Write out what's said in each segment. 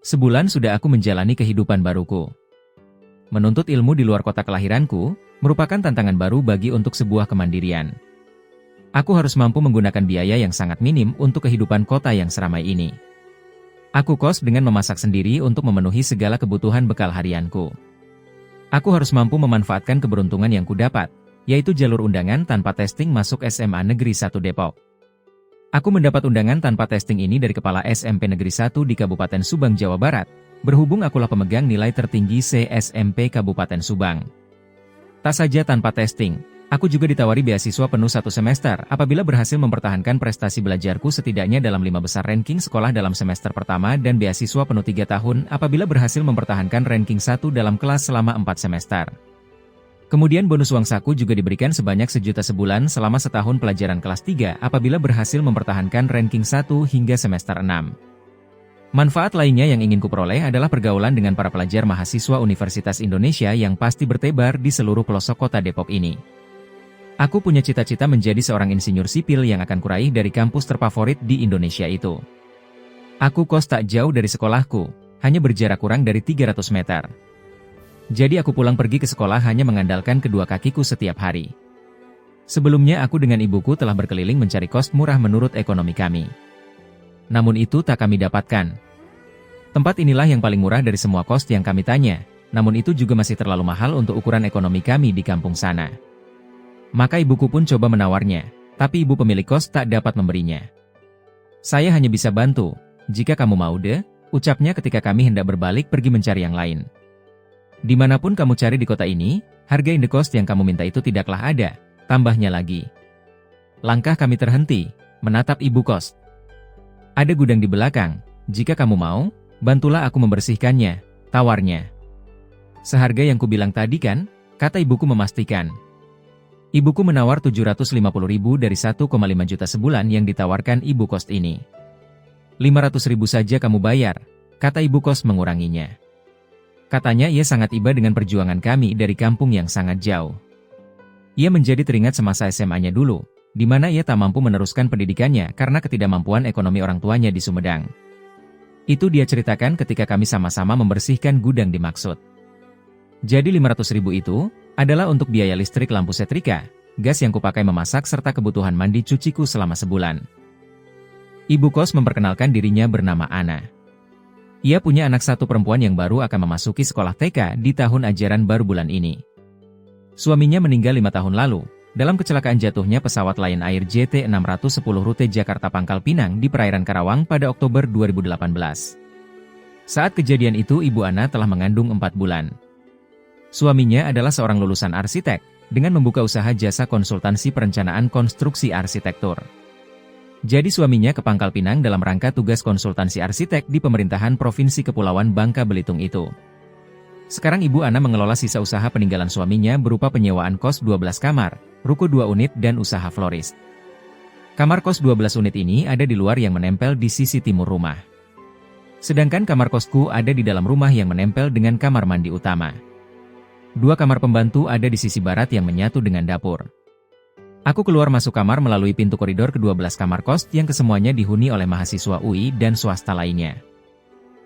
Sebulan sudah aku menjalani kehidupan baruku. Menuntut ilmu di luar kota kelahiranku, merupakan tantangan baru bagi untuk sebuah kemandirian. Aku harus mampu menggunakan biaya yang sangat minim untuk kehidupan kota yang seramai ini. Aku kos dengan memasak sendiri untuk memenuhi segala kebutuhan bekal harianku. Aku harus mampu memanfaatkan keberuntungan yang kudapat, yaitu jalur undangan tanpa testing masuk SMA Negeri 1 Depok. Aku mendapat undangan tanpa testing ini dari Kepala SMP Negeri 1 di Kabupaten Subang, Jawa Barat, berhubung akulah pemegang nilai tertinggi CSMP Kabupaten Subang. Tak saja tanpa testing, aku juga ditawari beasiswa penuh 1 semester apabila berhasil mempertahankan prestasi belajarku setidaknya dalam 5 besar ranking sekolah dalam semester pertama dan beasiswa penuh 3 tahun apabila berhasil mempertahankan ranking 1 dalam kelas selama 4 semester. Kemudian bonus uang saku juga diberikan sebanyak 1 juta sebulan selama setahun pelajaran kelas 3 apabila berhasil mempertahankan ranking 1 hingga semester 6. Manfaat lainnya yang ingin kuperoleh adalah pergaulan dengan para pelajar mahasiswa Universitas Indonesia yang pasti bertebar di seluruh pelosok kota Depok ini. Aku punya cita-cita menjadi seorang insinyur sipil yang akan kuraih dari kampus terfavorit di Indonesia itu. Aku kos tak jauh dari sekolahku, hanya berjarak kurang dari 300 meter. Jadi aku pulang pergi ke sekolah hanya mengandalkan kedua kakiku setiap hari. Sebelumnya aku dengan ibuku telah berkeliling mencari kos murah menurut ekonomi kami. Namun itu tak kami dapatkan. Tempat inilah yang paling murah dari semua kos yang kami tanya, namun itu juga masih terlalu mahal untuk ukuran ekonomi kami di kampung sana. Maka ibuku pun coba menawarnya, tapi ibu pemilik kos tak dapat memberinya. Saya hanya bisa bantu, jika kamu mau deh, ucapnya ketika kami hendak berbalik pergi mencari yang lain. Dimanapun kamu cari di kota ini, harga indekos yang kamu minta itu tidaklah ada, tambahnya lagi. Langkah kami terhenti, menatap ibu kos. Ada gudang di belakang, jika kamu mau, bantulah aku membersihkannya, tawarnya. Seharga yang kubilang tadi kan, kata ibuku memastikan. Ibuku menawar 750.000 dari 1,5 juta sebulan yang ditawarkan ibu kos ini. 500.000 saja kamu bayar, kata ibu kos menguranginya. Katanya ia sangat iba dengan perjuangan kami dari kampung yang sangat jauh. Ia menjadi teringat semasa SMA-nya dulu, di mana ia tak mampu meneruskan pendidikannya karena ketidakmampuan ekonomi orang tuanya di Sumedang. Itu dia ceritakan ketika kami sama-sama membersihkan gudang dimaksud. Jadi 500.000 itu adalah untuk biaya listrik lampu setrika, gas yang kupakai memasak serta kebutuhan mandi cuciku selama sebulan. Ibu kos memperkenalkan dirinya bernama Ana. Ia punya anak 1 perempuan yang baru akan memasuki sekolah TK di tahun ajaran baru bulan ini. Suaminya meninggal 5 tahun lalu, dalam kecelakaan jatuhnya pesawat Lion Air JT610 rute Jakarta Pangkal Pinang di perairan Karawang pada Oktober 2018. Saat kejadian itu Ibu Ana telah mengandung 4 bulan. Suaminya adalah seorang lulusan arsitek, dengan membuka usaha jasa konsultansi perencanaan konstruksi arsitektur. Jadi suaminya ke Pangkal Pinang dalam rangka tugas konsultansi arsitek di pemerintahan Provinsi Kepulauan Bangka Belitung itu. Sekarang Ibu Ana mengelola sisa usaha peninggalan suaminya berupa penyewaan kos 12 kamar, ruko 2 unit dan usaha florist. Kamar kos 12 unit ini ada di luar yang menempel di sisi timur rumah. Sedangkan kamar kosku ada di dalam rumah yang menempel dengan kamar mandi utama. 2 kamar pembantu ada di sisi barat yang menyatu dengan dapur. Aku keluar masuk kamar melalui pintu koridor ke-12 kamar kos yang kesemuanya dihuni oleh mahasiswa UI dan swasta lainnya.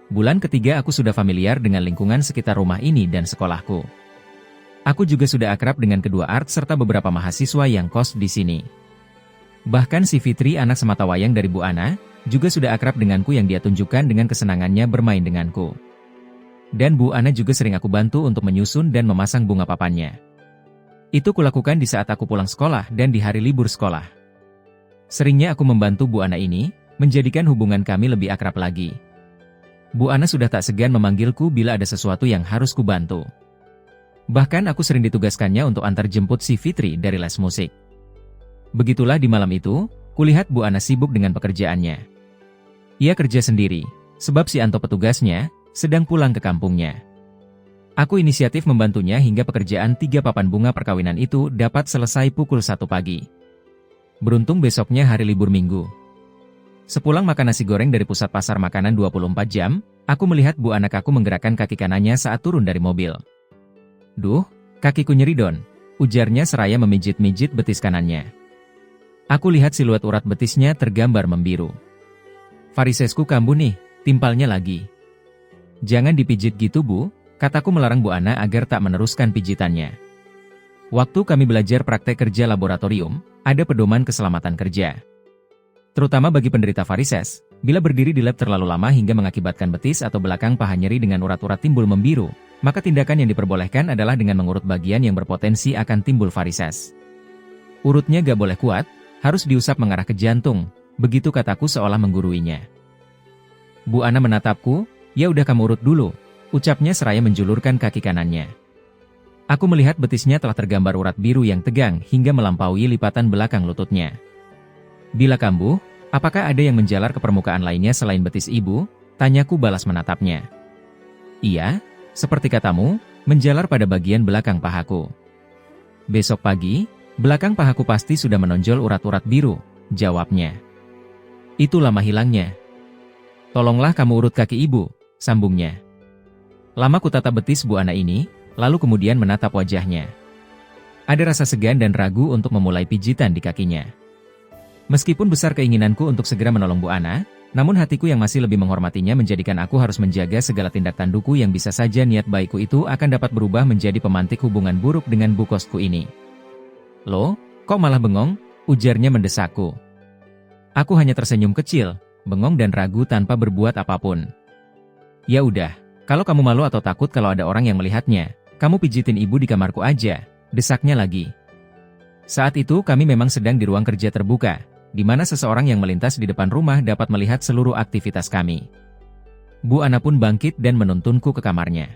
Bulan ketiga aku sudah familiar dengan lingkungan sekitar rumah ini dan sekolahku. Aku juga sudah akrab dengan kedua art serta beberapa mahasiswa yang kos di sini. Bahkan si Fitri anak sematawayang dari Bu Ana, juga sudah akrab denganku yang dia tunjukkan dengan kesenangannya bermain denganku. Dan Bu Ana juga sering aku bantu untuk menyusun dan memasang bunga papannya. Itu kulakukan di saat aku pulang sekolah dan di hari libur sekolah. Seringnya aku membantu Bu Ana ini, menjadikan hubungan kami lebih akrab lagi. Bu Ana sudah tak segan memanggilku bila ada sesuatu yang harus kubantu. Bahkan aku sering ditugaskannya untuk antar jemput si Fitri dari les musik. Begitulah di malam itu, kulihat Bu Ana sibuk dengan pekerjaannya. Ia kerja sendiri, sebab si Anto petugasnya, sedang pulang ke kampungnya. Aku inisiatif membantunya hingga pekerjaan 3 papan bunga perkawinan itu dapat selesai pukul 1 pagi. Beruntung besoknya hari libur minggu. Sepulang makan nasi goreng dari pusat pasar makanan 24 jam, aku melihat Bu anak aku menggerakkan kaki kanannya saat turun dari mobil. Duh, kakiku nyeri Don, ujarnya seraya memijit-mijit betis kanannya. Aku lihat siluet urat betisnya tergambar membiru. Varisesku kambuh nih, timpalnya lagi. Jangan dipijit gitu Bu, kataku melarang Bu Ana agar tak meneruskan pijitannya. Waktu kami belajar praktek kerja laboratorium, ada pedoman keselamatan kerja. Terutama bagi penderita varises, bila berdiri di lab terlalu lama hingga mengakibatkan betis atau belakang paha nyeri dengan urat-urat timbul membiru, maka tindakan yang diperbolehkan adalah dengan mengurut bagian yang berpotensi akan timbul varises. Urutnya gak boleh kuat, harus diusap mengarah ke jantung, begitu kataku seolah mengguruinya. Bu Ana menatapku, ya udah kamu urut dulu, ucapnya seraya menjulurkan kaki kanannya. Aku melihat betisnya telah tergambar urat biru yang tegang hingga melampaui lipatan belakang lututnya. Bila kambuh, apakah ada yang menjalar ke permukaan lainnya selain betis ibu? Tanyaku balas menatapnya. Iya, seperti katamu, menjalar pada bagian belakang pahaku. Besok pagi, belakang pahaku pasti sudah menonjol urat-urat biru, jawabnya. Itu lama hilangnya. Tolonglah kamu urut kaki ibu, sambungnya. Lama ku tatap betis Bu Ana ini, lalu kemudian menatap wajahnya. Ada rasa segan dan ragu untuk memulai pijitan di kakinya. Meskipun besar keinginanku untuk segera menolong Bu Ana, namun hatiku yang masih lebih menghormatinya menjadikan aku harus menjaga segala tindak tandukku yang bisa saja niat baikku itu akan dapat berubah menjadi pemantik hubungan buruk dengan bu kosku ini. Loh, kok malah bengong? Ujarnya mendesakku. Aku hanya tersenyum kecil, bengong dan ragu tanpa berbuat apapun. Ya udah, kalau kamu malu atau takut kalau ada orang yang melihatnya, kamu pijitin ibu di kamarku aja, desaknya lagi. Saat itu kami memang sedang di ruang kerja terbuka, di mana seseorang yang melintas di depan rumah dapat melihat seluruh aktivitas kami. Bu Ana pun bangkit dan menuntunku ke kamarnya.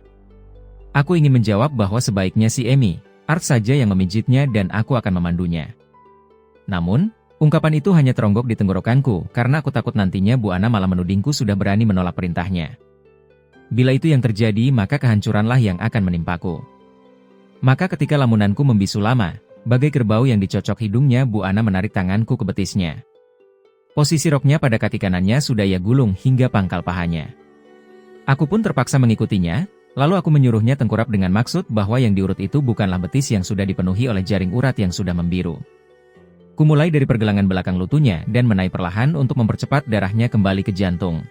Aku ingin menjawab bahwa sebaiknya si Emi, Art saja yang memijitnya dan aku akan memandunya. Namun, ungkapan itu hanya teronggok di tenggorokanku karena aku takut nantinya Bu Ana malah menudingku sudah berani menolak perintahnya. Bila itu yang terjadi maka kehancuranlah yang akan menimpaku. Maka ketika lamunanku membisu lama, bagai kerbau yang dicocok hidungnya Bu Ana menarik tanganku ke betisnya. Posisi roknya pada kaki kanannya sudah ia gulung hingga pangkal pahanya. Aku pun terpaksa mengikutinya, lalu aku menyuruhnya tengkurap dengan maksud bahwa yang diurut itu bukanlah betis yang sudah dipenuhi oleh jaring urat yang sudah membiru. Kumulai dari pergelangan belakang lututnya dan menaik perlahan untuk mempercepat darahnya kembali ke jantung.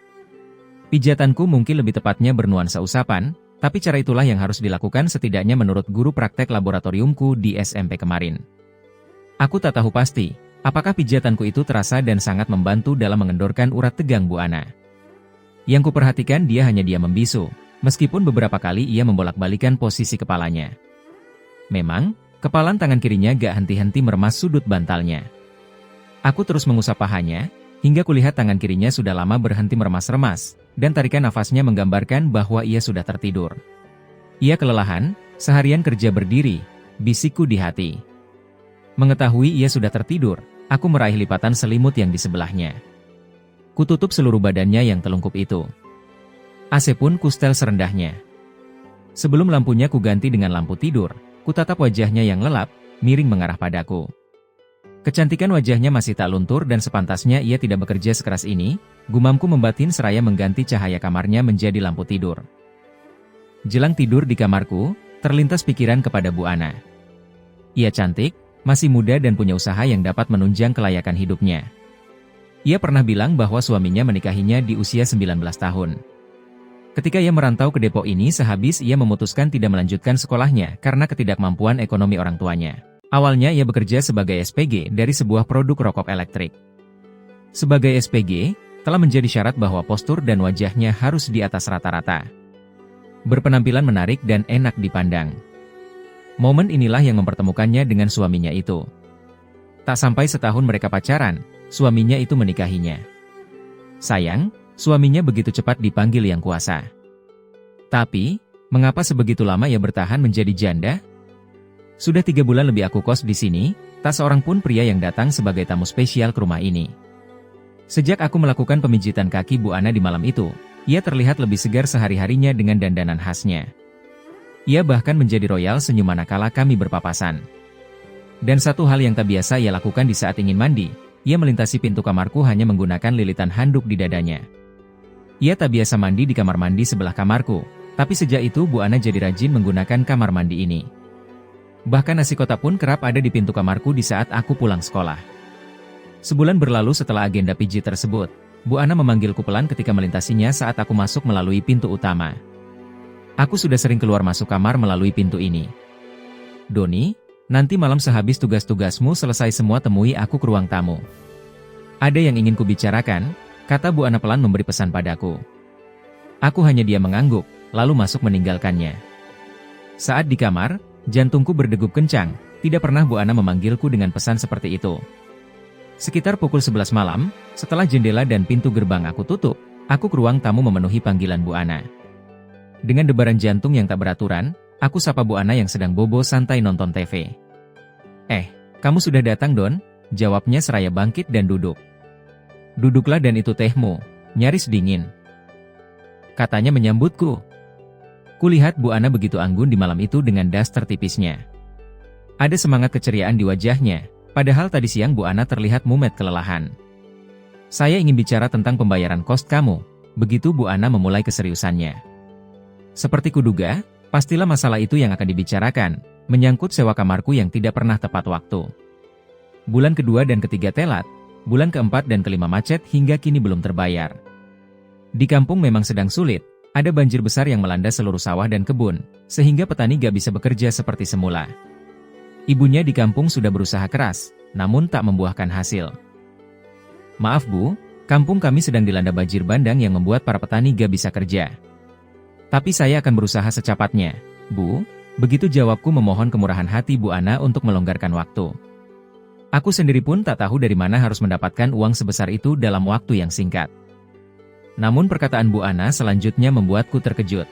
Pijatanku mungkin lebih tepatnya bernuansa usapan, tapi cara itulah yang harus dilakukan setidaknya menurut guru praktek laboratoriumku di SMP kemarin. Aku tak tahu pasti, apakah pijatanku itu terasa dan sangat membantu dalam mengendorkan urat tegang Bu Ana. Yang kuperhatikan dia hanya diam membisu, meskipun beberapa kali ia membolak-balikan posisi kepalanya. Memang, kepalan tangan kirinya gak henti-henti meremas sudut bantalnya. Aku terus mengusap pahanya, hingga kulihat tangan kirinya sudah lama berhenti meremas-remas, dan tarikan nafasnya menggambarkan bahwa ia sudah tertidur. Ia kelelahan, seharian kerja berdiri, bisikku di hati. Mengetahui ia sudah tertidur, aku meraih lipatan selimut yang di sebelahnya. Kututup seluruh badannya yang telungkup itu. AC pun kustel serendahnya. Sebelum lampunya kuganti dengan lampu tidur, kutatap wajahnya yang lelap, miring mengarah padaku. Kecantikan wajahnya masih tak luntur dan sepantasnya ia tidak bekerja sekeras ini, gumamku membatin seraya mengganti cahaya kamarnya menjadi lampu tidur. Jelang tidur di kamarku, terlintas pikiran kepada Bu Ana. Ia cantik, masih muda dan punya usaha yang dapat menunjang kelayakan hidupnya. Ia pernah bilang bahwa suaminya menikahinya di usia 19 tahun. Ketika ia merantau ke Depok ini sehabis ia memutuskan tidak melanjutkan sekolahnya karena ketidakmampuan ekonomi orang tuanya. Awalnya ia bekerja sebagai SPG dari sebuah produk rokok elektrik. Sebagai SPG, telah menjadi syarat bahwa postur dan wajahnya harus di atas rata-rata. Berpenampilan menarik dan enak dipandang. Momen inilah yang mempertemukannya dengan suaminya itu. Tak sampai setahun mereka pacaran, suaminya itu menikahinya. Sayang, suaminya begitu cepat dipanggil Yang Kuasa. Tapi, mengapa sebegitu lama ia bertahan menjadi janda? Sudah 3 bulan lebih aku kos di sini, tak seorang pun pria yang datang sebagai tamu spesial ke rumah ini. Sejak aku melakukan pemijitan kaki Bu Ana di malam itu, ia terlihat lebih segar sehari-harinya dengan dandanan khasnya. Ia bahkan menjadi royal senyum manakala kami berpapasan. Dan satu hal yang tak biasa ia lakukan di saat ingin mandi, ia melintasi pintu kamarku hanya menggunakan lilitan handuk di dadanya. Ia tak biasa mandi di kamar mandi sebelah kamarku, tapi sejak itu Bu Ana jadi rajin menggunakan kamar mandi ini. Bahkan nasi kotak pun kerap ada di pintu kamarku di saat aku pulang sekolah. Sebulan berlalu setelah agenda pijit tersebut, Bu Ana memanggilku pelan ketika melintasinya saat aku masuk melalui pintu utama. Aku sudah sering keluar masuk kamar melalui pintu ini. Doni, nanti malam sehabis tugas-tugasmu selesai semua temui aku ke ruang tamu. Ada yang ingin kubicarakan, kata Bu Ana pelan memberi pesan padaku. Aku hanya diam mengangguk, lalu masuk meninggalkannya. Saat di kamar, jantungku berdegup kencang, tidak pernah Bu Ana memanggilku dengan pesan seperti itu. Sekitar pukul 11 malam, setelah jendela dan pintu gerbang aku tutup, aku ke ruang tamu memenuhi panggilan Bu Ana. Dengan debaran jantung yang tak beraturan, aku sapa Bu Ana yang sedang bobo santai nonton TV. Kamu sudah datang, Don? Jawabnya seraya bangkit dan duduk. Duduklah dan itu tehmu, nyaris dingin. Katanya menyambutku. Kulihat Bu Ana begitu anggun di malam itu dengan daster tipisnya. Ada semangat keceriaan di wajahnya, padahal tadi siang Bu Ana terlihat mumet kelelahan. Saya ingin bicara tentang pembayaran kos kamu, begitu Bu Ana memulai keseriusannya. Seperti kuduga, pastilah masalah itu yang akan dibicarakan, menyangkut sewa kamarku yang tidak pernah tepat waktu. Bulan kedua dan ketiga telat, bulan keempat dan kelima macet hingga kini belum terbayar. Di kampung memang sedang sulit, ada banjir besar yang melanda seluruh sawah dan kebun, sehingga petani gak bisa bekerja seperti semula. Ibunya di kampung sudah berusaha keras, namun tak membuahkan hasil. Maaf Bu, kampung kami sedang dilanda banjir bandang yang membuat para petani gak bisa kerja. Tapi saya akan berusaha secepatnya, Bu. Begitu jawabku memohon kemurahan hati Bu Ana untuk melonggarkan waktu. Aku sendiri pun tak tahu dari mana harus mendapatkan uang sebesar itu dalam waktu yang singkat. Namun perkataan Bu Ana selanjutnya membuatku terkejut.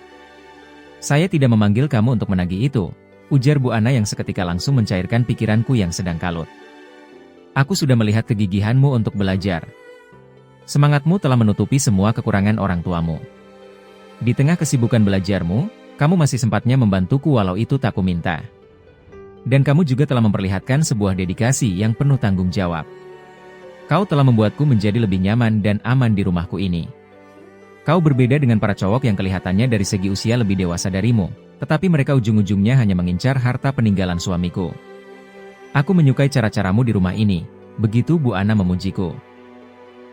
Saya tidak memanggil kamu untuk menagih itu, ujar Bu Ana yang seketika langsung mencairkan pikiranku yang sedang kalut. Aku sudah melihat kegigihanmu untuk belajar. Semangatmu telah menutupi semua kekurangan orang tuamu. Di tengah kesibukan belajarmu, kamu masih sempatnya membantuku walau itu tak kuminta. Dan kamu juga telah memperlihatkan sebuah dedikasi yang penuh tanggung jawab. Kau telah membuatku menjadi lebih nyaman dan aman di rumahku ini. Kau berbeda dengan para cowok yang kelihatannya dari segi usia lebih dewasa darimu, tetapi mereka ujung-ujungnya hanya mengincar harta peninggalan suamiku. Aku menyukai cara-caramu di rumah ini, begitu Bu Ana memujiku.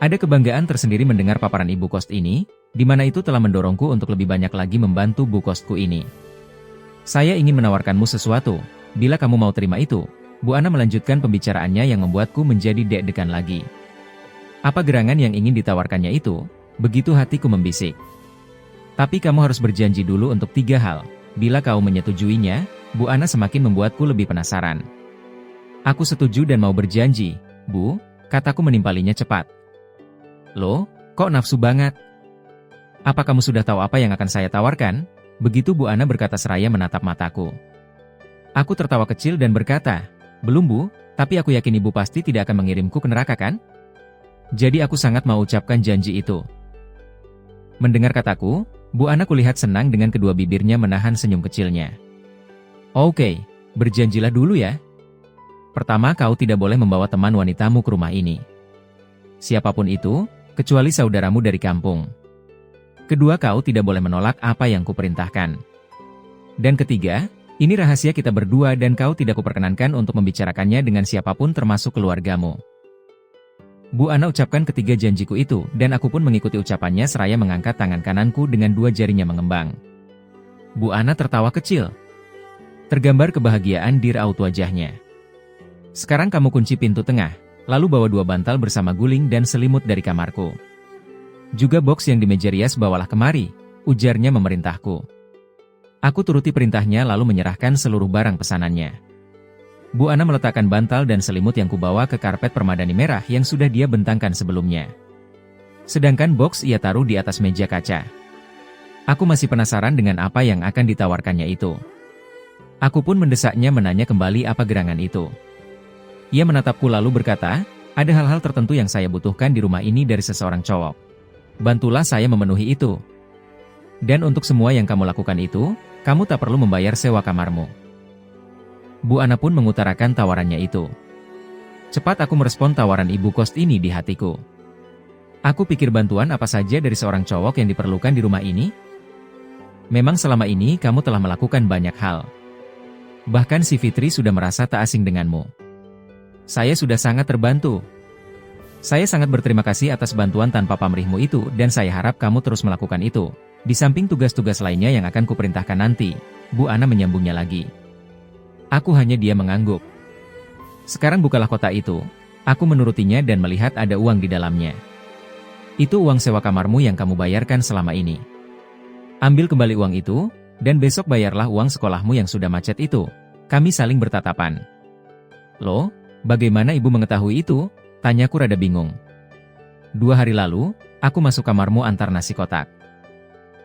Ada kebanggaan tersendiri mendengar paparan ibu kos ini, di mana itu telah mendorongku untuk lebih banyak lagi membantu bu kosku ini. Saya ingin menawarkanmu sesuatu, bila kamu mau terima itu. Bu Ana melanjutkan pembicaraannya yang membuatku menjadi deg-degan lagi. Apa gerangan yang ingin ditawarkannya itu? Begitu hatiku membisik. Tapi kamu harus berjanji dulu untuk 3 hal. Bila kau menyetujuinya, Bu Ana semakin membuatku lebih penasaran. Aku setuju dan mau berjanji, Bu, kataku menimpalinya cepat. Loh, kok nafsu banget? Apa kamu sudah tahu apa yang akan saya tawarkan? Begitu Bu Ana berkata seraya menatap mataku. Aku tertawa kecil dan berkata, belum Bu, tapi aku yakin Ibu pasti tidak akan mengirimku ke neraka kan? Jadi aku sangat mau ucapkan janji itu. Mendengar kataku, Bu Ana kulihat senang dengan kedua bibirnya menahan senyum kecilnya. Oke, berjanjilah dulu ya. Pertama, kau tidak boleh membawa teman wanitamu ke rumah ini. Siapapun itu, kecuali saudaramu dari kampung. Kedua, kau tidak boleh menolak apa yang kuperintahkan. Dan ketiga, ini rahasia kita berdua dan kau tidak kuperkenankan untuk membicarakannya dengan siapapun termasuk keluargamu. Bu Ana ucapkan ketiga janjiku itu dan aku pun mengikuti ucapannya seraya mengangkat tangan kananku dengan 2 jarinya mengembang. Bu Ana tertawa kecil. Tergambar kebahagiaan di raut wajahnya. Sekarang kamu kunci pintu tengah, lalu bawa 2 bantal bersama guling dan selimut dari kamarku. Juga box yang di meja rias bawalah kemari, ujarnya memerintahku. Aku turuti perintahnya lalu menyerahkan seluruh barang pesanannya. Bu Ana meletakkan bantal dan selimut yang kubawa ke karpet permadani merah yang sudah dia bentangkan sebelumnya. Sedangkan box ia taruh di atas meja kaca. Aku masih penasaran dengan apa yang akan ditawarkannya itu. Aku pun mendesaknya menanya kembali apa gerangan itu. Ia menatapku lalu berkata, ada hal-hal tertentu yang saya butuhkan di rumah ini dari seseorang cowok. Bantulah saya memenuhi itu. Dan untuk semua yang kamu lakukan itu, kamu tak perlu membayar sewa kamarmu. Bu Ana pun mengutarakan tawarannya itu. Cepat aku merespon tawaran ibu kos ini di hatiku. Aku pikir bantuan apa saja dari seorang cowok yang diperlukan di rumah ini? Memang selama ini kamu telah melakukan banyak hal. Bahkan si Fitri sudah merasa tak asing denganmu. Saya sudah sangat terbantu. Saya sangat berterima kasih atas bantuan tanpa pamrihmu itu dan saya harap kamu terus melakukan itu. Di samping tugas-tugas lainnya yang akan kuperintahkan nanti, Bu Ana menyambungnya lagi. Aku hanya diam mengangguk. Sekarang bukalah kotak itu. Aku menurutinya dan melihat ada uang di dalamnya. Itu uang sewa kamarmu yang kamu bayarkan selama ini. Ambil kembali uang itu, dan besok bayarlah uang sekolahmu yang sudah macet itu. Kami saling bertatapan. Loh, bagaimana ibu mengetahui itu? Tanyaku rada bingung. 2 hari lalu, aku masuk kamarmu antar nasi kotak.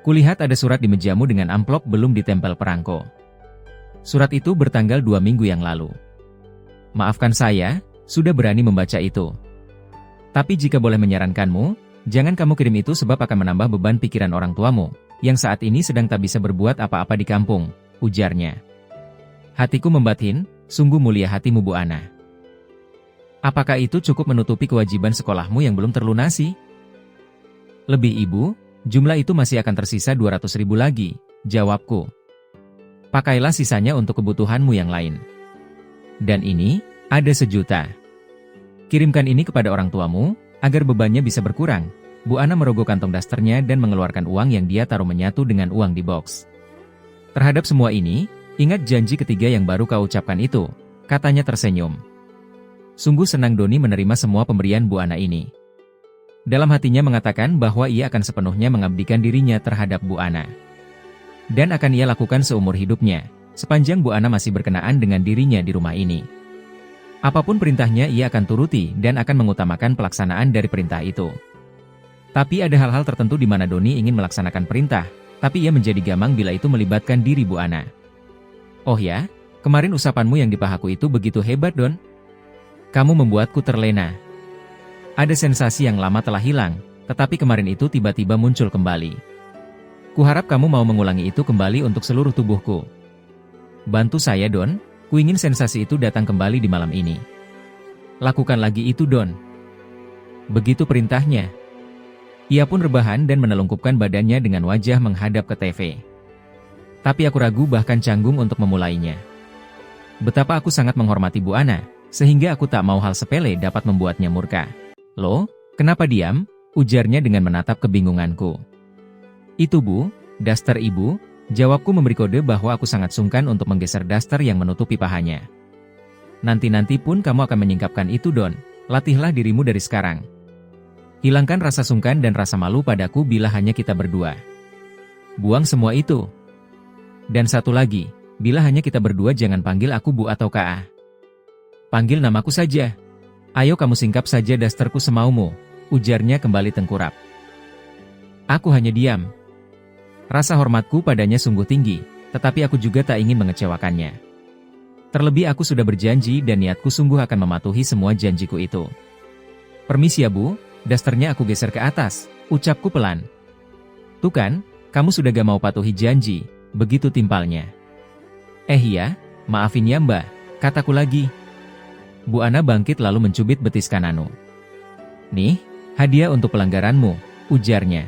Kulihat ada surat di mejamu dengan amplop belum ditempel perangko. Surat itu bertanggal 2 minggu yang lalu. Maafkan saya, sudah berani membaca itu. Tapi jika boleh menyarankanmu, jangan kamu kirim itu sebab akan menambah beban pikiran orang tuamu, yang saat ini sedang tak bisa berbuat apa-apa di kampung, ujarnya. Hatiku membatin, sungguh mulia hatimu Bu Ana. Apakah itu cukup menutupi kewajiban sekolahmu yang belum terlunasi? Lebih ibu, jumlah itu masih akan tersisa 200.000 lagi, jawabku. Pakailah sisanya untuk kebutuhanmu yang lain. Dan ini, ada 1 juta. Kirimkan ini kepada orang tuamu, agar bebannya bisa berkurang. Bu Ana merogoh kantong dasternya dan mengeluarkan uang yang dia taruh menyatu dengan uang di box. Terhadap semua ini, ingat janji ketiga yang baru kau ucapkan itu, katanya tersenyum. Sungguh senang Doni menerima semua pemberian Bu Ana ini. Dalam hatinya mengatakan bahwa ia akan sepenuhnya mengabdikan dirinya terhadap Bu Ana. Dan akan ia lakukan seumur hidupnya, sepanjang Bu Ana masih berkenaan dengan dirinya di rumah ini. Apapun perintahnya ia akan turuti dan akan mengutamakan pelaksanaan dari perintah itu. Tapi ada hal-hal tertentu di mana Doni ingin melaksanakan perintah, tapi ia menjadi gamang bila itu melibatkan diri Bu Ana. Oh ya, kemarin usapanmu yang di pahaku itu begitu hebat Don. Kamu membuatku terlena. Ada sensasi yang lama telah hilang, tetapi kemarin itu tiba-tiba muncul kembali. Kuharap kamu mau mengulangi itu kembali untuk seluruh tubuhku. Bantu saya Don, kuingin sensasi itu datang kembali di malam ini. Lakukan lagi itu Don. Begitu perintahnya. Ia pun rebahan dan menelungkupkan badannya dengan wajah menghadap ke TV. Tapi aku ragu bahkan canggung untuk memulainya. Betapa aku sangat menghormati Bu Ana, sehingga aku tak mau hal sepele dapat membuatnya murka. Loh, kenapa diam? Ujarnya dengan menatap kebingunganku. Itu Bu, daster ibu, jawabku memberi kode bahwa aku sangat sungkan untuk menggeser daster yang menutupi pahanya. Nanti-nanti pun kamu akan menyingkapkan itu Don, latihlah dirimu dari sekarang. Hilangkan rasa sungkan dan rasa malu padaku bila hanya kita berdua. Buang semua itu. Dan satu lagi, bila hanya kita berdua jangan panggil aku Bu atau Kak. Panggil namaku saja. Ayo kamu singkap saja dasterku semaumu, ujarnya kembali tengkurap. Aku hanya diam. Rasa hormatku padanya sungguh tinggi, tetapi aku juga tak ingin mengecewakannya. Terlebih aku sudah berjanji dan niatku sungguh akan mematuhi semua janjiku itu. Permisi ya Bu, dasternya aku geser ke atas, ucapku pelan. Tuh kan, kamu sudah gak mau patuhi janji, begitu timpalnya. Iya, maafin ya Mbak, kataku lagi. Bu Ana bangkit lalu mencubit betis kananku. Nih, hadiah untuk pelanggaranmu, ujarnya.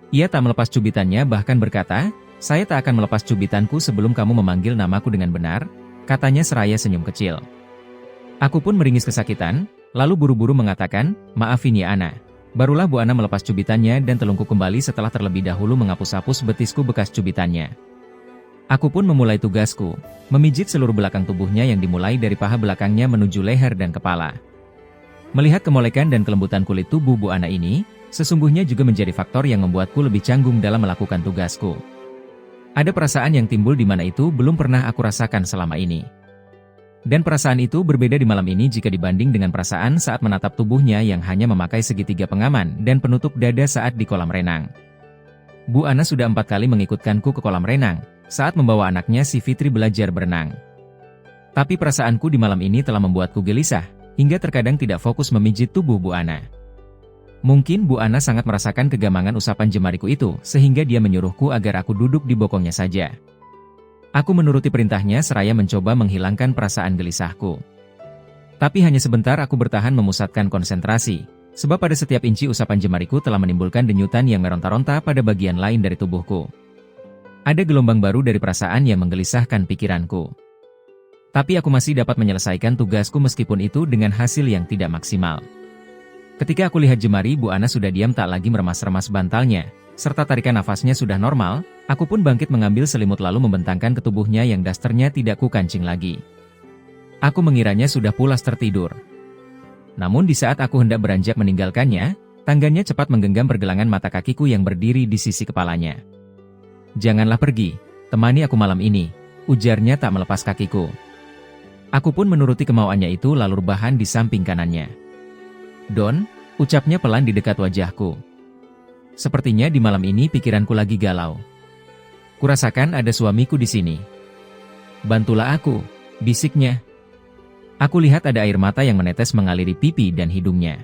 Ia tak melepas cubitannya bahkan berkata, saya tak akan melepas cubitanku sebelum kamu memanggil namaku dengan benar, katanya seraya senyum kecil. Aku pun meringis kesakitan, lalu buru-buru mengatakan, maafin ya Ana. Barulah Bu Ana melepas cubitannya dan telungkup kembali setelah terlebih dahulu menghapus-hapus betisku bekas cubitannya. Aku pun memulai tugasku, memijit seluruh belakang tubuhnya yang dimulai dari paha belakangnya menuju leher dan kepala. Melihat kemolekan dan kelembutan kulit tubuh Bu Ana ini, sesungguhnya juga menjadi faktor yang membuatku lebih canggung dalam melakukan tugasku. Ada perasaan yang timbul di mana itu belum pernah aku rasakan selama ini. Dan perasaan itu berbeda di malam ini jika dibanding dengan perasaan saat menatap tubuhnya yang hanya memakai segitiga pengaman dan penutup dada saat di kolam renang. Bu Ana sudah 4 kali mengikutkanku ke kolam renang, saat membawa anaknya si Fitri belajar berenang. Tapi perasaanku di malam ini telah membuatku gelisah, hingga terkadang tidak fokus memijit tubuh Bu Ana. Mungkin Bu Ana sangat merasakan kegamangan usapan jemariku itu, sehingga dia menyuruhku agar aku duduk di bokongnya saja. Aku menuruti perintahnya seraya mencoba menghilangkan perasaan gelisahku. Tapi hanya sebentar aku bertahan memusatkan konsentrasi, sebab pada setiap inci usapan jemariku telah menimbulkan denyutan yang meronta-ronta pada bagian lain dari tubuhku. Ada gelombang baru dari perasaan yang menggelisahkan pikiranku. Tapi aku masih dapat menyelesaikan tugasku meskipun itu dengan hasil yang tidak maksimal. Ketika aku lihat jemari Bu Ana sudah diam tak lagi meremas-remas bantalnya, serta tarikan nafasnya sudah normal, aku pun bangkit mengambil selimut lalu membentangkan ke tubuhnya yang dasternya tidak kukancing lagi. Aku mengiranya sudah pulas tertidur. Namun di saat aku hendak beranjak meninggalkannya, tangannya cepat menggenggam pergelangan mata kakiku yang berdiri di sisi kepalanya. "Janganlah pergi, temani aku malam ini," ujarnya tak melepas kakiku. Aku pun menuruti kemauannya itu lalu rebahan di samping kanannya. "Don," ucapnya pelan di dekat wajahku. Sepertinya di malam ini pikiranku lagi galau. Kurasakan ada suamiku di sini. "Bantulah aku," bisiknya. Aku lihat ada air mata yang menetes mengaliri pipi dan hidungnya.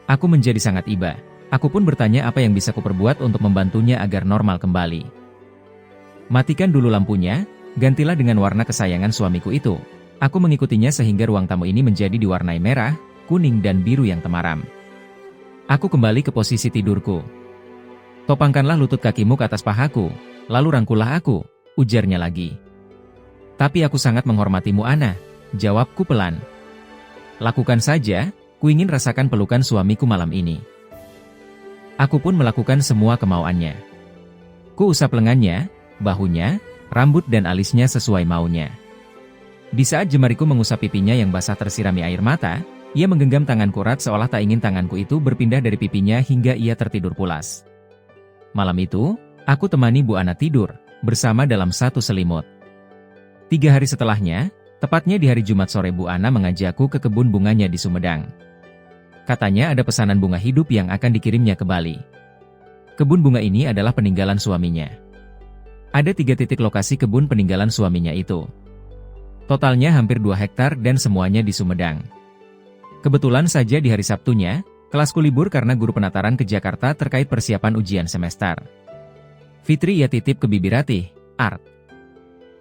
Aku menjadi sangat iba. Aku pun bertanya apa yang bisa kuperbuat untuk membantunya agar normal kembali. "Matikan dulu lampunya, gantilah dengan warna kesayangan suamiku itu." Aku mengikutinya sehingga ruang tamu ini menjadi diwarnai merah, kuning dan biru yang temaram. Aku kembali ke posisi tidurku. "Topangkanlah lutut kakimu ke atas pahaku, lalu rangkullah aku," ujarnya lagi. "Tapi aku sangat menghormatimu, Ana," jawabku pelan. "Lakukan saja, kuingin rasakan pelukan suamiku malam ini." Aku pun melakukan semua kemauannya. Kuusap lengannya, bahunya, rambut dan alisnya sesuai maunya. Di saat jemariku mengusap pipinya yang basah tersirami air mata, ia menggenggam tanganku erat seolah tak ingin tanganku itu berpindah dari pipinya hingga ia tertidur pulas. Malam itu, aku temani Bu Ana tidur, bersama dalam satu selimut. 3 hari setelahnya, tepatnya di hari Jumat sore, Bu Ana mengajakku ke kebun bunganya di Sumedang. Katanya ada pesanan bunga hidup yang akan dikirimnya ke Bali. Kebun bunga ini adalah peninggalan suaminya. Ada 3 titik lokasi kebun peninggalan suaminya itu. Totalnya hampir 2 hektar dan semuanya di Sumedang. Kebetulan saja di hari Sabtunya, kelasku libur karena guru penataran ke Jakarta terkait persiapan ujian semester. Fitri ia titip ke Bibi Ratih, Art.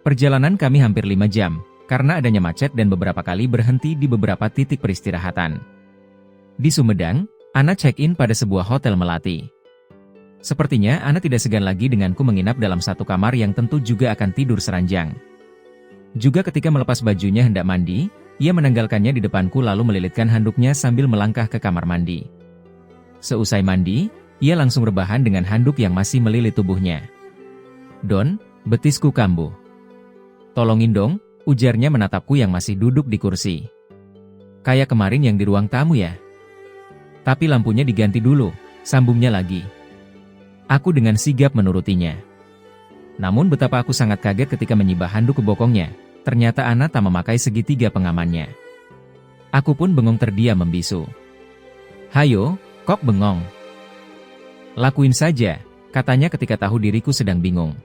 Perjalanan kami hampir 5 jam, karena adanya macet dan beberapa kali berhenti di beberapa titik peristirahatan. Di Sumedang, Ana check-in pada sebuah hotel melati. Sepertinya Ana tidak segan lagi denganku menginap dalam satu kamar yang tentu juga akan tidur seranjang. Juga ketika melepas bajunya hendak mandi, ia menanggalkannya di depanku lalu melilitkan handuknya sambil melangkah ke kamar mandi. Seusai mandi, ia langsung rebahan dengan handuk yang masih melilit tubuhnya. "Don, betisku kambuh. Tolongin dong," ujarnya menatapku yang masih duduk di kursi. "Kayak kemarin yang di ruang tamu ya. Tapi lampunya diganti dulu," sambungnya lagi. Aku dengan sigap menurutinya. Namun betapa aku sangat kaget ketika menyibah handuk ke bokongnya. Ternyata Ana tak memakai segitiga pengamannya. Aku pun bengong terdiam membisu. "Hayo, kok bengong? Lakuin saja," katanya ketika tahu diriku sedang bingung.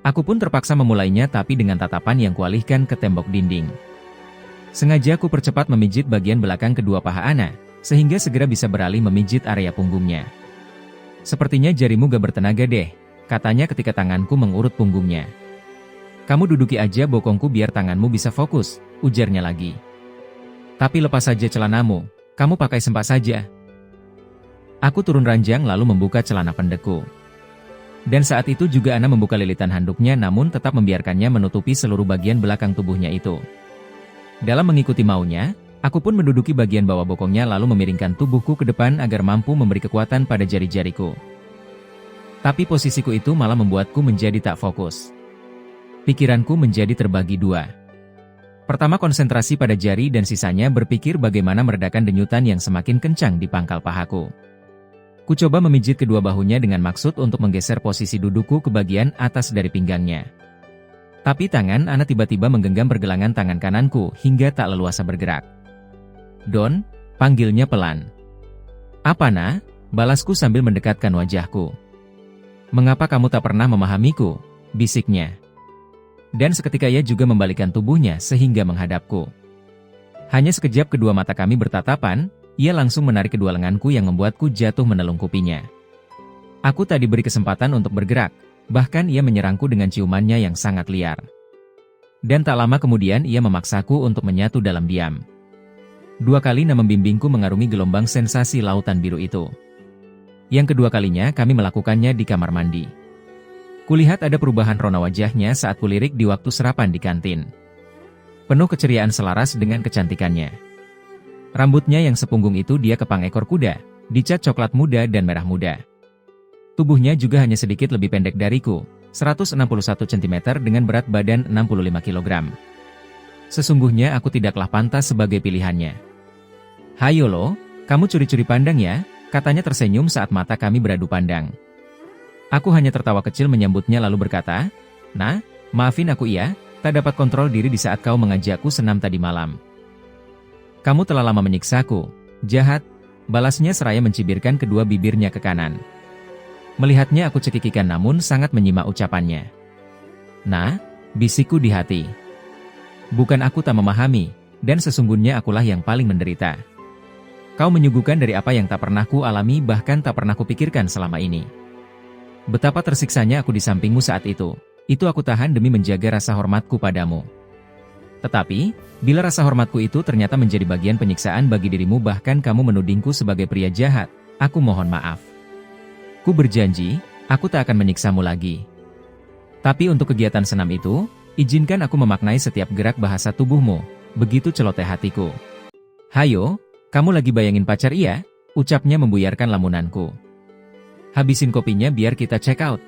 Aku pun terpaksa memulainya tapi dengan tatapan yang kualihkan ke tembok dinding. Sengaja aku percepat memijit bagian belakang kedua paha Ana, sehingga segera bisa beralih memijit area punggungnya. "Sepertinya jarimu gak bertenaga deh," katanya ketika tanganku mengurut punggungnya. "Kamu duduki aja bokongku biar tanganmu bisa fokus," ujarnya lagi. "Tapi lepas saja celanamu, kamu pakai sempak saja." Aku turun ranjang lalu membuka celana pendekku. Dan saat itu juga Ana membuka lilitan handuknya namun tetap membiarkannya menutupi seluruh bagian belakang tubuhnya itu. Dalam mengikuti maunya, aku pun menduduki bagian bawah bokongnya lalu memiringkan tubuhku ke depan agar mampu memberi kekuatan pada jari-jariku. Tapi posisiku itu malah membuatku menjadi tak fokus. Pikiranku menjadi terbagi 2. Pertama konsentrasi pada jari dan sisanya berpikir bagaimana meredakan denyutan yang semakin kencang di pangkal pahaku. Ku coba memijit kedua bahunya dengan maksud untuk menggeser posisi dudukku ke bagian atas dari pinggangnya. Tapi tangan Ana tiba-tiba menggenggam pergelangan tangan kananku hingga tak leluasa bergerak. "Don," panggilnya pelan. "Apa, Na?" balasku sambil mendekatkan wajahku. "Mengapa kamu tak pernah memahamiku?" bisiknya. Dan seketika ia juga membalikkan tubuhnya sehingga menghadapku. Hanya sekejap kedua mata kami bertatapan, ia langsung menarik kedua lenganku yang membuatku jatuh menelung kupinya. Aku tak diberi kesempatan untuk bergerak, bahkan ia menyerangku dengan ciumannya yang sangat liar. Dan tak lama kemudian ia memaksaku untuk menyatu dalam diam. 2 kali Ana membimbingku mengarungi gelombang sensasi lautan biru itu. Yang kedua kalinya kami melakukannya di kamar mandi. Kulihat ada perubahan rona wajahnya saat kulirik di waktu sarapan di kantin. Penuh keceriaan selaras dengan kecantikannya. Rambutnya yang sepunggung itu dia kepang ekor kuda, dicat coklat muda dan merah muda. Tubuhnya juga hanya sedikit lebih pendek dariku, 161 cm dengan berat badan 65 kg. Sesungguhnya aku tidaklah pantas sebagai pilihannya. "Hayo lo, kamu curi-curi pandang ya," katanya tersenyum saat mata kami beradu pandang. Aku hanya tertawa kecil menyambutnya lalu berkata, "Nah, maafin aku ya, tak dapat kontrol diri di saat kau mengajakku senam tadi malam." "Kamu telah lama menyiksaku, jahat," balasnya seraya mencibirkan kedua bibirnya ke kanan. Melihatnya aku cekikikan namun sangat menyimak ucapannya. "Nah," bisikku di hati. "Bukan aku tak memahami, dan sesungguhnya akulah yang paling menderita. Kau menyuguhkan dari apa yang tak pernah ku alami bahkan tak pernah kupikirkan selama ini. Betapa tersiksanya aku di sampingmu saat itu aku tahan demi menjaga rasa hormatku padamu. Tetapi, bila rasa hormatku itu ternyata menjadi bagian penyiksaan bagi dirimu bahkan kamu menudingku sebagai pria jahat, aku mohon maaf. Ku berjanji, aku tak akan menyiksamu lagi. Tapi untuk kegiatan senam itu, izinkan aku memaknai setiap gerak bahasa tubuhmu," begitu celoteh hatiku. "Hayo, kamu lagi bayangin pacar iya?" ucapnya membuyarkan lamunanku. "Habisin kopinya biar kita check out."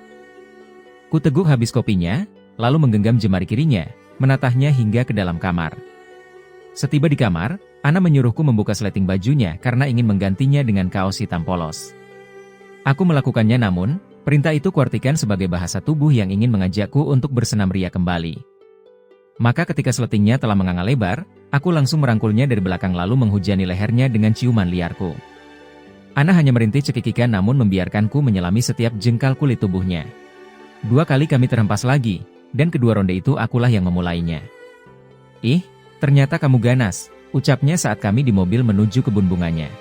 Ku teguk habis kopinya, lalu menggenggam jemari kirinya, menatahnya hingga ke dalam kamar. Setiba di kamar, Ana menyuruhku membuka sleting bajunya karena ingin menggantinya dengan kaos hitam polos. Aku melakukannya namun, perintah itu kuartikan sebagai bahasa tubuh yang ingin mengajakku untuk bersenam ria kembali. Maka ketika sletingnya telah menganga lebar, aku langsung merangkulnya dari belakang lalu menghujani lehernya dengan ciuman liarku. Ana hanya merintih cekikikan namun membiarkanku menyelami setiap jengkal kulit tubuhnya. 2 kali kami terhempas lagi, dan kedua ronde itu akulah yang memulainya. "Ih, ternyata kamu ganas," ucapnya saat kami di mobil menuju kebun bunganya.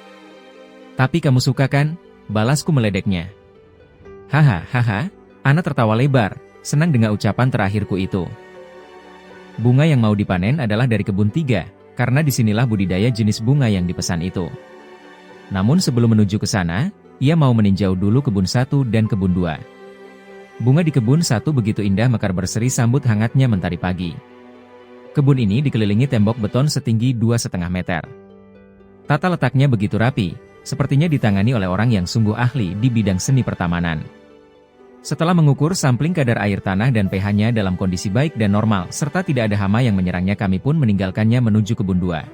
"Tapi kamu suka kan?" balasku meledeknya. Hahaha, Ana tertawa lebar, senang dengan ucapan terakhirku itu. Bunga yang mau dipanen adalah dari kebun 3, karena disinilah budidaya jenis bunga yang dipesan itu. Namun sebelum menuju ke sana, ia mau meninjau dulu kebun 1 dan kebun 2. Bunga di kebun 1 begitu indah mekar berseri sambut hangatnya mentari pagi. Kebun ini dikelilingi tembok beton setinggi 2,5 meter. Tata letaknya begitu rapi, sepertinya ditangani oleh orang yang sungguh ahli di bidang seni pertamanan. Setelah mengukur sampling kadar air tanah dan pH-nya dalam kondisi baik dan normal, serta tidak ada hama yang menyerangnya, kami pun meninggalkannya menuju kebun 2.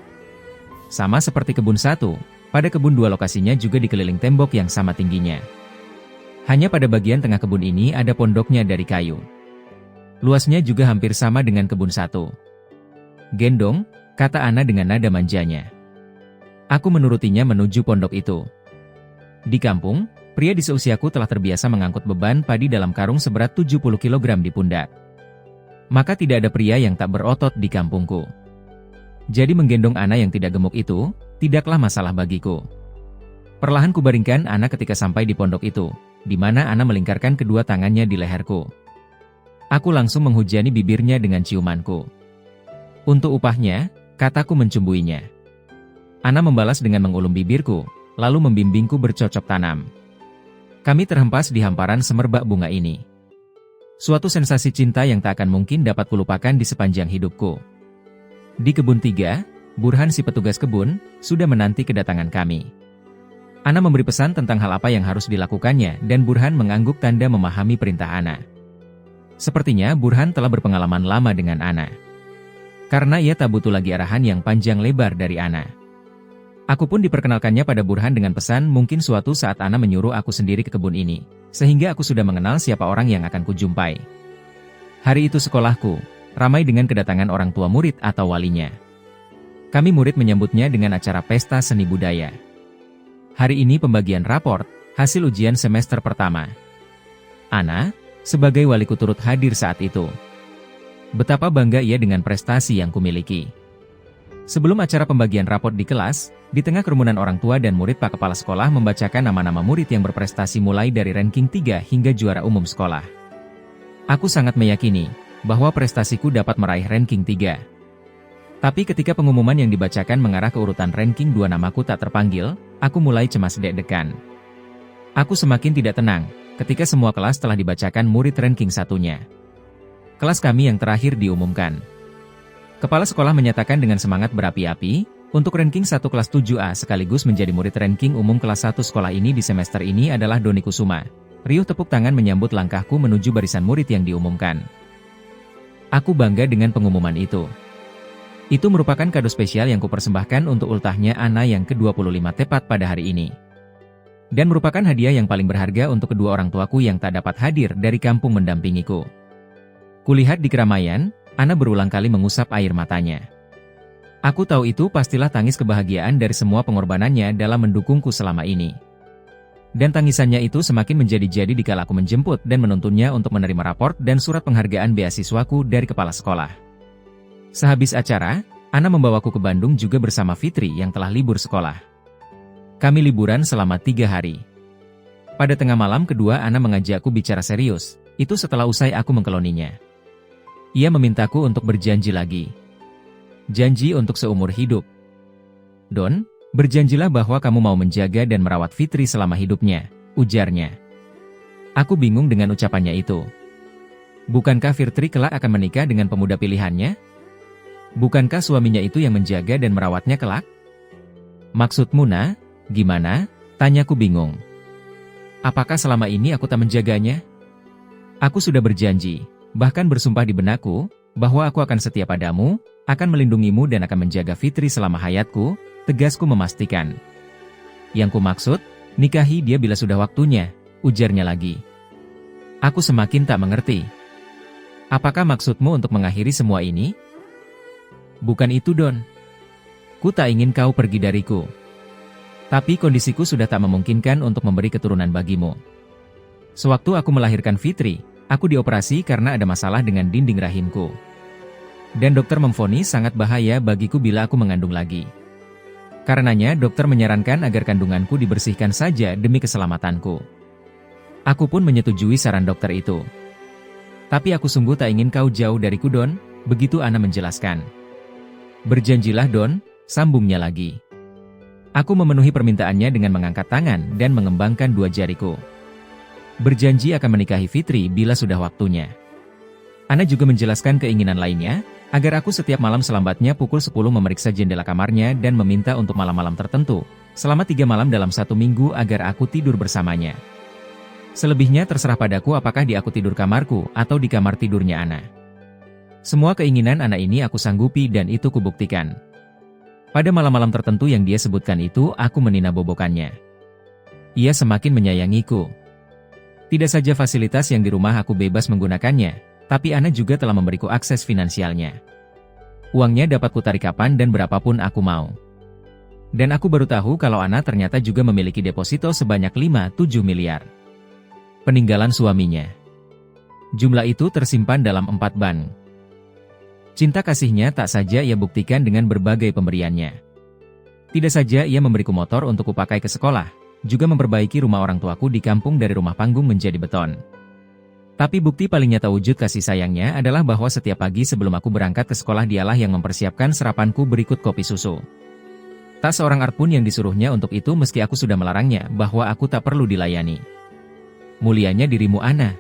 Sama seperti kebun 1, pada kebun 2 lokasinya juga dikeliling tembok yang sama tingginya. Hanya pada bagian tengah kebun ini ada pondoknya dari kayu. Luasnya juga hampir sama dengan kebun 1. "Gendong," kata Ana dengan nada manjanya. Aku menurutinya menuju pondok itu. Di kampung, pria di seusiaku telah terbiasa mengangkut beban padi dalam karung seberat 70 kg di pundak. Maka tidak ada pria yang tak berotot di kampungku. Jadi menggendong Ana yang tidak gemuk itu, tidaklah masalah bagiku. Perlahan kubaringkan Ana ketika sampai di pondok itu, di mana Ana melingkarkan kedua tangannya di leherku. Aku langsung menghujani bibirnya dengan ciumanku. "Untuk upahnya," kataku mencumbuinya. Ana membalas dengan mengulum bibirku, lalu membimbingku bercocok tanam. Kami terhempas di hamparan semerbak bunga ini. Suatu sensasi cinta yang tak akan mungkin dapat kulupakan di sepanjang hidupku. Di kebun 3, Burhan si petugas kebun, sudah menanti kedatangan kami. Ana memberi pesan tentang hal apa yang harus dilakukannya dan Burhan mengangguk tanda memahami perintah Ana. Sepertinya Burhan telah berpengalaman lama dengan Ana. Karena ia tak butuh lagi arahan yang panjang lebar dari Ana. Aku pun diperkenalkannya pada Burhan dengan pesan mungkin suatu saat Ana menyuruh aku sendiri ke kebun ini, sehingga aku sudah mengenal siapa orang yang akan kujumpai. Hari itu sekolahku ramai dengan kedatangan orang tua murid atau walinya. Kami murid menyambutnya dengan acara pesta seni budaya. Hari ini pembagian raport, hasil ujian semester pertama. Ana, sebagai waliku turut hadir saat itu. Betapa bangga ia dengan prestasi yang kumiliki. Sebelum acara pembagian raport di kelas, di tengah kerumunan orang tua dan murid, Pak Kepala Sekolah membacakan nama-nama murid yang berprestasi mulai dari ranking 3 hingga juara umum sekolah. Aku sangat meyakini bahwa prestasiku dapat meraih ranking 3. Tapi ketika pengumuman yang dibacakan mengarah ke urutan ranking 2 namaku tak terpanggil, aku mulai cemas deg-degan. Aku semakin tidak tenang ketika semua kelas telah dibacakan murid ranking 1-nya. Kelas kami yang terakhir diumumkan. Kepala sekolah menyatakan dengan semangat berapi-api, untuk ranking 1 kelas 7A sekaligus menjadi murid ranking umum kelas 1 sekolah ini di semester ini adalah Doni Kusuma, Riuh tepuk tangan menyambut langkahku menuju barisan murid yang diumumkan. Aku bangga dengan pengumuman itu. Itu merupakan kado spesial yang kupersembahkan untuk ultahnya Ana yang ke-25 tepat pada hari ini. Dan merupakan hadiah yang paling berharga untuk kedua orang tuaku yang tak dapat hadir dari kampung mendampingiku. Kulihat di keramaian, Ana berulang kali mengusap air matanya. Aku tahu itu pastilah tangis kebahagiaan dari semua pengorbanannya dalam mendukungku selama ini. Dan tangisannya itu semakin menjadi-jadi dikala aku menjemput dan menuntunnya untuk menerima raport dan surat penghargaan beasiswaku dari kepala sekolah. Sehabis acara, Ana membawaku ke Bandung juga bersama Fitri yang telah libur sekolah. Kami liburan selama 3 hari. Pada tengah malam kedua Ana mengajakku bicara serius, itu setelah usai aku mengkeloninya. Ia memintaku untuk berjanji lagi. Janji untuk seumur hidup. Don, berjanjilah bahwa kamu mau menjaga dan merawat Fitri selama hidupnya, ujarnya. Aku bingung dengan ucapannya itu. Bukankah Fitri kelak akan menikah dengan pemuda pilihannya? Bukankah suaminya itu yang menjaga dan merawatnya kelak? Maksudmu, Nah, gimana? Tanyaku bingung. Apakah selama ini aku tak menjaganya? Aku sudah berjanji, bahkan bersumpah di benakku, bahwa aku akan setia padamu, akan melindungimu dan akan menjaga Fitri selama hayatku, tegasku memastikan. Yang ku maksud, nikahi dia bila sudah waktunya, ujarnya lagi. Aku semakin tak mengerti. Apakah maksudmu untuk mengakhiri semua ini? Bukan itu, Don. Ku tak ingin kau pergi dariku. Tapi kondisiku sudah tak memungkinkan untuk memberi keturunan bagimu. Sewaktu aku melahirkan Fitri, aku dioperasi karena ada masalah dengan dinding rahimku. Dan dokter memvonis sangat bahaya bagiku bila aku mengandung lagi. Karenanya dokter menyarankan agar kandunganku dibersihkan saja demi keselamatanku. Aku pun menyetujui saran dokter itu. Tapi aku sungguh tak ingin kau jauh dariku, Don, begitu Ana menjelaskan. Berjanjilah, Don, sambungnya lagi. Aku memenuhi permintaannya dengan mengangkat tangan dan mengembangkan 2 jariku. Berjanji akan menikahi Fitri bila sudah waktunya. Ana juga menjelaskan keinginan lainnya, agar aku setiap malam selambatnya pukul 10 memeriksa jendela kamarnya dan meminta untuk malam-malam tertentu, selama 3 malam dalam 1 minggu agar aku tidur bersamanya. Selebihnya terserah padaku apakah di aku tidur kamarku atau di kamar tidurnya Ana. Semua keinginan Ana ini aku sanggupi dan itu kubuktikan. Pada malam-malam tertentu yang dia sebutkan itu aku menina bobokannya. Ia semakin menyayangiku. Tidak saja fasilitas yang di rumah aku bebas menggunakannya, tapi Ana juga telah memberiku akses finansialnya. Uangnya dapat kutarik kapan dan berapapun aku mau. Dan aku baru tahu kalau Ana ternyata juga memiliki deposito sebanyak 5-7 miliar. Peninggalan suaminya. Jumlah itu tersimpan dalam 4 bank. Cinta kasihnya tak saja ia buktikan dengan berbagai pemberiannya. Tidak saja ia memberiku motor untuk kupakai ke sekolah, juga memperbaiki rumah orang tuaku di kampung dari rumah panggung menjadi beton. Tapi bukti paling nyata wujud kasih sayangnya adalah bahwa setiap pagi sebelum aku berangkat ke sekolah dialah yang mempersiapkan sarapanku berikut kopi susu. Tak seorang art pun yang disuruhnya untuk itu meski aku sudah melarangnya bahwa aku tak perlu dilayani. Mulianya dirimu, Ana.